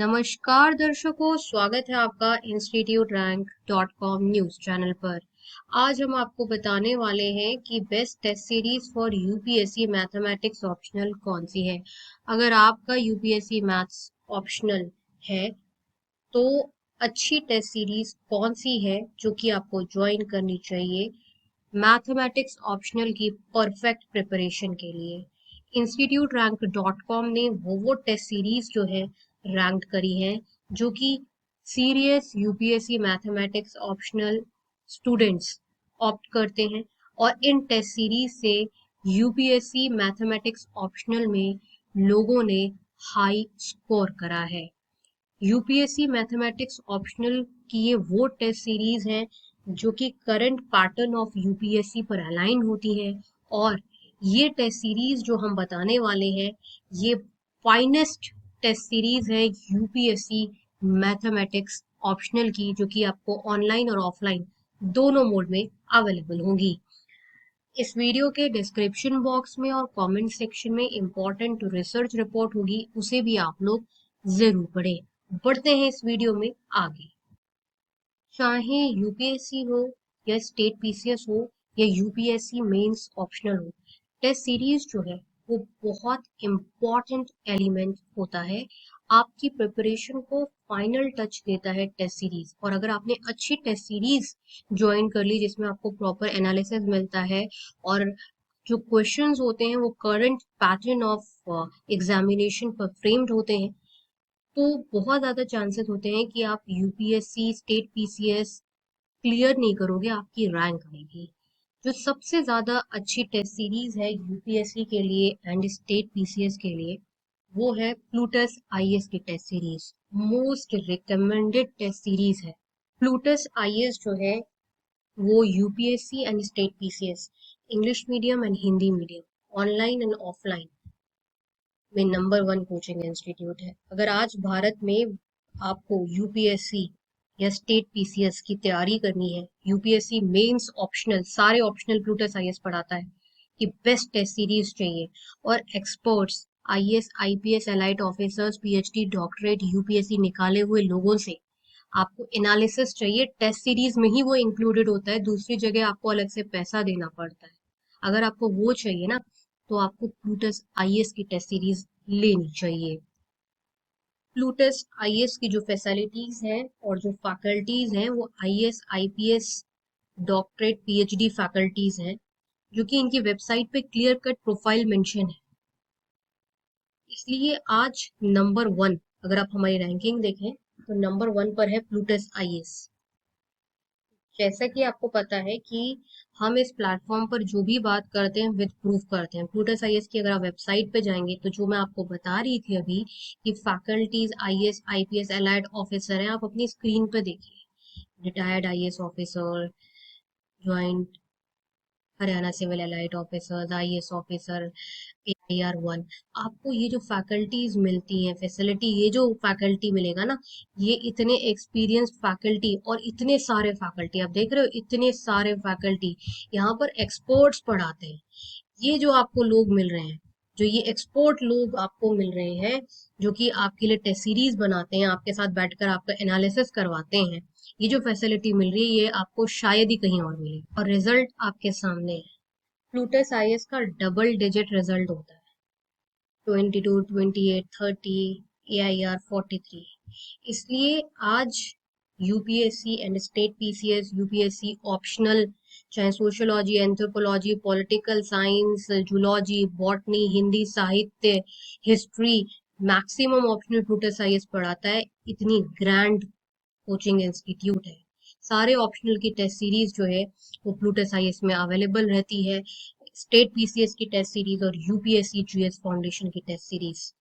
नमस्कार दर्शकों, स्वागत है आपका institute rank dot com news channel पर। आज हम आपको बताने वाले हैं कि best test series for UPSC mathematics optional कौन सी है। अगर आपका यूपीएससी मैथ्स ऑप्शनल है तो अच्छी टेस्ट सीरीज कौन सी है जो कि आपको ज्वाइन करनी चाहिए मैथमेटिक्स ऑप्शनल की परफेक्ट प्रिपरेशन के लिए। इंस्टीट्यूट रैंक डॉट कॉम ने वो टेस्ट सीरीज जो है रैंक करी है जो कि serious UPSC mathematics optional students opt करते हैं, और इन टेस्ट सीरीज से यूपीएससी मैथमेटिक्स ऑप्शनल में लोगों ने हाई स्कोर करा है। यूपीएससी मैथमेटिक्स ऑप्शनल की ये वो टेस्ट सीरीज है जो कि करंट पैटर्न ऑफ यूपीएससी पर अलाइन होती है, और ये टेस्ट सीरीज जो हम बताने वाले हैं ये फाइनेस्ट टेस्ट सीरीज है यूपीएससी मैथमेटिक्स ऑप्शनल की, जो कि आपको ऑनलाइन और ऑफलाइन दोनों मोड में अवेलेबल होंगी। इस वीडियो के डिस्क्रिप्शन बॉक्स में और कमेंट सेक्शन में इंपॉर्टेंट रिसर्च रिपोर्ट होगी, उसे भी आप लोग जरूर पढ़ें। बढ़ते हैं इस वीडियो में आगे। चाहे यूपीएससी हो या स्टेट पीसीएस हो या यूपीएससी मेंस ऑप्शनल हो, टेस्ट सीरीज जो है वो बहुत इम्पोर्टेंट एलिमेंट होता है। आपकी प्रिपरेशन को फाइनल टच देता है टेस्ट सीरीज, और अगर आपने अच्छी टेस्ट सीरीज ज्वाइन कर ली जिसमें आपको प्रॉपर एनालिसिस मिलता है और जो क्वेश्चंस होते हैं वो करंट पैटर्न ऑफ एग्जामिनेशन पर फ्रेम्ड होते हैं, तो बहुत ज़्यादा चांसेस होते हैं कि आप यूपीएससी स्टेट पीसीएस क्लियर नहीं करोगे, आपकी रैंक आएगी। जो सबसे ज़्यादा अच्छी टेस्ट सीरीज है यूपीएससी के लिए एंड स्टेट पीसीएस के लिए, वो है प्लूटस आईएएस की test series. Most recommended test series है प्लूटस आईएएस जो है वो UPSC and state PCS English medium and Hindi medium online and offline में नंबर 1 कोचिंग इंस्टीट्यूट है। अगर आज भारत में आपको यूपीएससी या स्टेट पीसीएस की तैयारी करनी है, यूपीएससी मेंस ऑप्शनल सारे ऑप्शनल प्लूटस आईएएस पढ़ाता है कि बेस्ट टेस्ट सीरीज चाहिए, और experts IAS IPS elite officers PhD doctorate UPSC निकाले हुए लोगों से आपको एनालिसिस चाहिए। टेस्ट सीरीज में ही वो इंक्लूडेड होता है, दूसरी जगह आपको अलग से पैसा देना पड़ता है। अगर आपको वो चाहिए ना, तो आपको प्लूटस आईएएस की टेस्ट सीरीज लेनी चाहिए। प्लूटस आईएएस की जो फैसिलिटीज हैं और जो फैकल्टीज हैं वो IAS IPS doctorate PhD faculties हैं, जो कि इनकी वेबसाइट पे क्लियर कट प्रोफाइल मेंशन है। इसलिए आज नंबर 1, अगर आप हमारी रैंकिंग देखें तो नंबर 1 पर है प्लूटस आईएएस। जैसा कि आपको पता है कि हम इस प्लेटफॉर्म पर जो भी बात करते हैं विद प्रूफ करते हैं। प्लूटस आईएएस की अगर आप वेबसाइट पे जाएंगे तो जो मैं आपको बता रही थी अभी कि faculties IAS IPS allied officer हैं, आप अपनी स्क्रीन पे देखिए। Retired IAS officer, joint Haryana civil allied officer, IAS officer, AIR 1। आपको ये जो फैकल्टीज मिलती हैं फैसिलिटी, ये जो फैकल्टी मिलेगा ना, ये इतने एक्सपीरियंस्ड फैकल्टी और इतने सारे फैकल्टी, आप देख रहे हो इतने सारे फैकल्टी यहाँ पर एक्सपर्ट्स पढ़ाते हैं। ये जो आपको लोग मिल रहे हैं, जो ये एक्सपर्ट लोग आपको मिल रहे हैं, जो कि आपके लिए टेस्ट सीरीज बनाते हैं, आपके साथ बैठकर आपका एनालिसिस करवाते हैं, ये जो फैसिलिटी मिल रही है ये आपको शायद ही कहीं और मिले। और रिजल्ट आपके सामने है। प्लूटस आईएएस का डबल डिजिट रिजल्ट होता है, 22, 28, 30, AIR 43। इसलिए आज UPSC and state PCS, UPSC optional, चाहे sociology, anthropology, political science, zoology, botany, Hindi साहित्य, history, maximum optional Plutus IAS पढ़ाता है। इतनी ग्रैंड कोचिंग इंस्टीट्यूट है। सारे ऑप्शनल की टेस्ट सीरीज जो है वो प्लूटस आईएएस में अवेलेबल रहती है। स्टेट पीसीएस की टेस्ट सीरीज और यूपीएससी जीएस फाउंडेशन की टेस्ट सीरीज।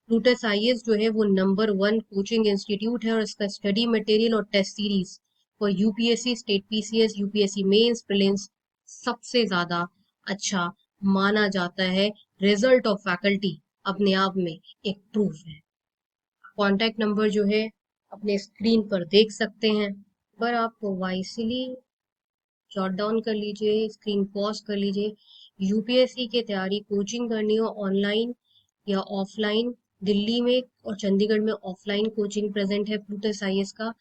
प्लूटस आईएएस जो है वो नंबर 1 कोचिंग इंस्टीट्यूट है, और इसका स्टडी मटेरियल और test series for UPSC state PCS UPSC mains prelims सबसे ज्यादा अच्छा माना जाता है। रिजल्ट ऑफ फैकल्टी अपने आप में एक प्रूफ है। कॉन्टैक्ट नंबर जो है अपने स्क्रीन पर देख सकते हैं, पर आप वाइसली जॉट डाउन कर लीजिए, स्क्रीन पॉज कर लीजिए। यूपीएससी की तैयारी कोचिंग करनी हो ऑनलाइन या ऑफलाइन, दिल्ली में और चंडीगढ़ में ऑफलाइन कोचिंग प्रेजेंट है प्लूटस आईएएस का।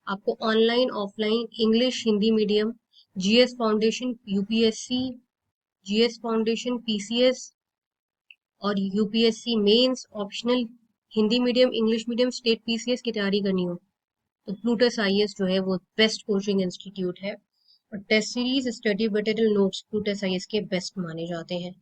आपको online offline English Hindi medium, GS foundation UPSC, GS foundation PCS और UPSC mains optional, Hindi medium English medium state PCS की तैयारी करनी हो तो प्लूटस आईएएस जो है वो बेस्ट कोचिंग इंस्टीट्यूट है। और test series study material notes Plutus IAS के बेस्ट माने जाते हैं।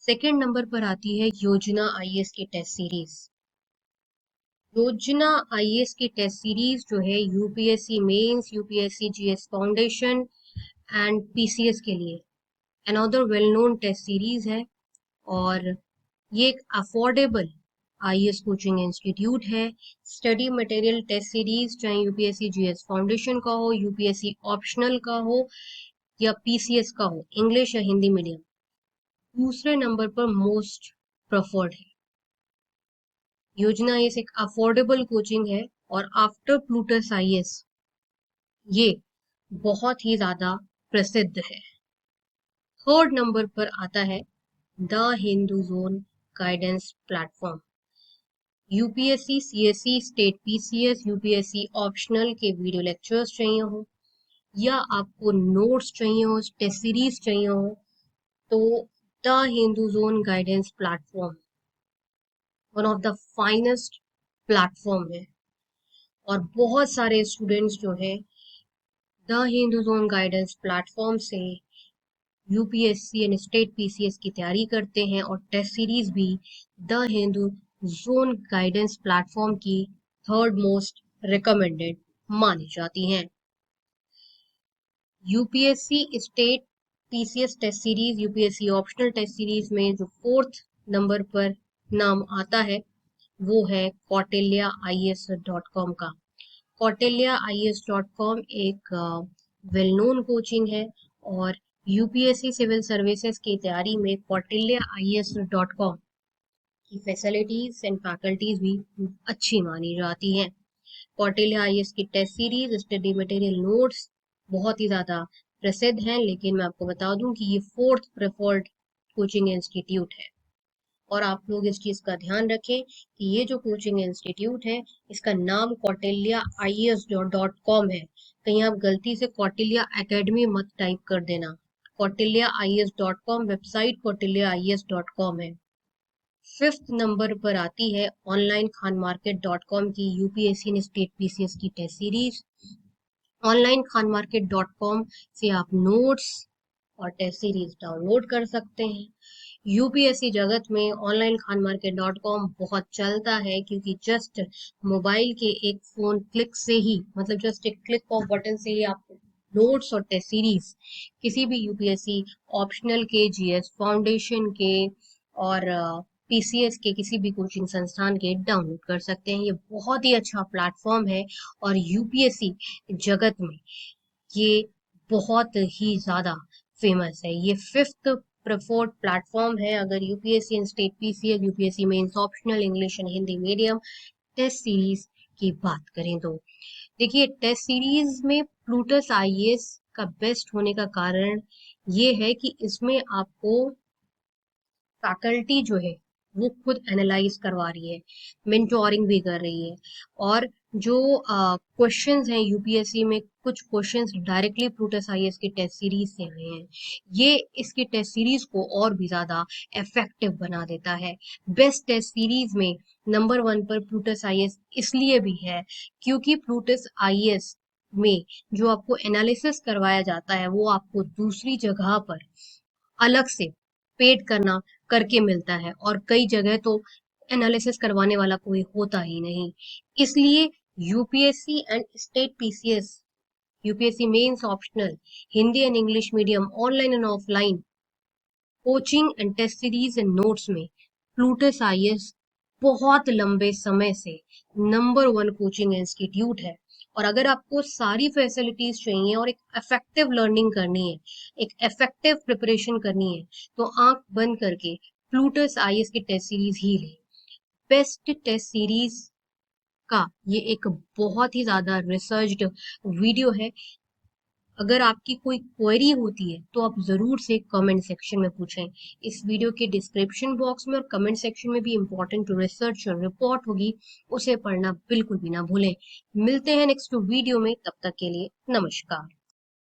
सेकंड नंबर पर आती है योजना आईएएस की टेस्ट सीरीज। योजना आईएएस की टेस्ट सीरीज जो है UPSC mains, UPSC GS foundation and PCS के लिए another well known test series है। और ये एक अफोर्डेबल आईएएस कोचिंग इंस्टीट्यूट है। स्टडी मटेरियल टेस्ट सीरीज चाहे यूपीएससी जीएस फाउंडेशन का हो, यूपीएससी ऑप्शनल का हो या पीसीएस का हो, इंग्लिश या हिंदी मीडियम, दूसरे नंबर पर मोस्ट प्रेफर्ड है। योजना आईएएस एक अफोर्डेबल कोचिंग है और आफ्टर प्लूटस आईएएस ये बहुत ही ज्यादा प्रसिद्ध है। थर्ड नंबर पर आता है the Hindu zone guidance platform. UPSC, CSC, state PCS, UPSC optional के वीडियो लेक्चर्स चाहिए हो या आपको नोट्स चाहिए हो, टेस्ट सीरीज चाहिए हो तो the Hindu zone guidance platform one of the finest platform है। और बहुत सारे स्टूडेंट्स जो है the Hindu zone guidance platform से यूपीएससी एंड स्टेट पीसीएस की तैयारी करते हैं और टेस्ट सीरीज भी the Hindu zone guidance platform की थर्ड मोस्ट रिकमेंडेड मानी जाती हैं। UPSC state PCS test series, UPSC optional test series में जो फोर्थ नंबर पर नाम आता है वो है kautilyaIAS.com का। kautilyaIAS.com एक वेल नोन कोचिंग है और यूपीएससी सिविल सर्विसेज की तैयारी में kautilyaIAS.com की फैसिलिटीज एंड फैकल्टीज भी अच्छी मानी जाती हैं। कौटिल्य आईएएस की test series, study material notes बहुत ही ज्यादा प्रसिद्ध हैं, लेकिन मैं आपको बता दूं कि ये फोर्थ प्रेफर्ड कोचिंग इंस्टीट्यूट है। और आप लोग इस चीज का ध्यान रखें कि ये जो कोचिंग इंस्टीट्यूट है इसका नाम kautilyaIAS.com है। कहीं आप गलती से कौटिल्य एकेडमी मत टाइप कर देना। kautilyaIAS.com वेबसाइट kautilyaIAS.com है। फिफ्थ नंबर पर आती है ऑनलाइन खान मार्केट .com की यूपीएससी एंड स्टेट पीसीएस की test series. Online Khan market .com से आप नोट्स और टेस्ट सीरीज डाउनलोड कर सकते हैं। यूपीएससी जगत में ऑनलाइन खान मार्केट .com बहुत चलता है क्योंकि जस्ट मोबाइल के एक फोन क्लिक से ही, मतलब जस्ट एक क्लिक ऑफ बटन से ही आप नोट्स और टेस्ट सीरीज किसी भी यूपीएससी ऑप्शनल के, जीएस फाउंडेशन के और पीसीएस के किसी भी कोचिंग संस्थान के डाउनलोड कर सकते हैं। ये बहुत ही अच्छा प्लेटफॉर्म है और यूपीएससी जगत में ये बहुत ही ज्यादा फेमस है। ये फिफ्थ प्रेफर्ड प्लेटफॉर्म है अगर UPSC and state PCS, UPSC mains optional English and Hindi medium test series की बात करें तो। देखिए टेस्ट सीरीज में प्लूटस आईएएस का बेस्ट होने का कारण ये है कि इसमें आपको फैकल्टी जो है वो खुद एनालाइज करवा रही है, मेंटोरिंग भी कर रही है। और जो क्वेश्चंस हैं यूपीएससी में, कुछ क्वेश्चंस डायरेक्टली प्लूटस आईएएस की टेस्ट सीरीज से आए हैं। ये इसकी टेस्ट सीरीज को और भी ज्यादा इफेक्टिव बना देता है। बेस्ट टेस्ट सीरीज में नंबर 1 पर प्लूटस आईएएस इसलिए भी है क्योंकि प्लूटस आईएएस में जो आपको एनालिसिस करवाया जाता है वो आपको दूसरी जगह पर अलग से पेड करके मिलता है और कई जगह तो एनालिसिस करवाने वाला कोई होता ही नहीं। इसलिए UPSC and state PCS, UPSC mains optional, Hindi and English medium, online and offline coaching and test series and notes में प्लूटस आईएएस बहुत लंबे समय से नंबर 1 कोचिंग इंस्टीट्यूट है। और अगर आपको सारी फैसिलिटीज चाहिए और एक इफेक्टिव लर्निंग करनी है, एक इफेक्टिव प्रिपरेशन करनी है तो आंख बंद करके प्लूटस आईएएस की टेस्ट सीरीज ही लें। बेस्ट टेस्ट सीरीज का ये एक बहुत ही ज्यादा रिसर्च्ड वीडियो है अगर आपकी कोई क्वेरी होती है तो आप जरूर से कमेंट सेक्शन में पूछें। इस वीडियो के डिस्क्रिप्शन बॉक्स में और कमेंट सेक्शन में भी इंपॉर्टेंट रिसर्च और रिपोर्ट होगी, उसे पढ़ना बिल्कुल भी ना भूलें। मिलते हैं नेक्स्ट वीडियो में, तब तक के लिए नमस्कार।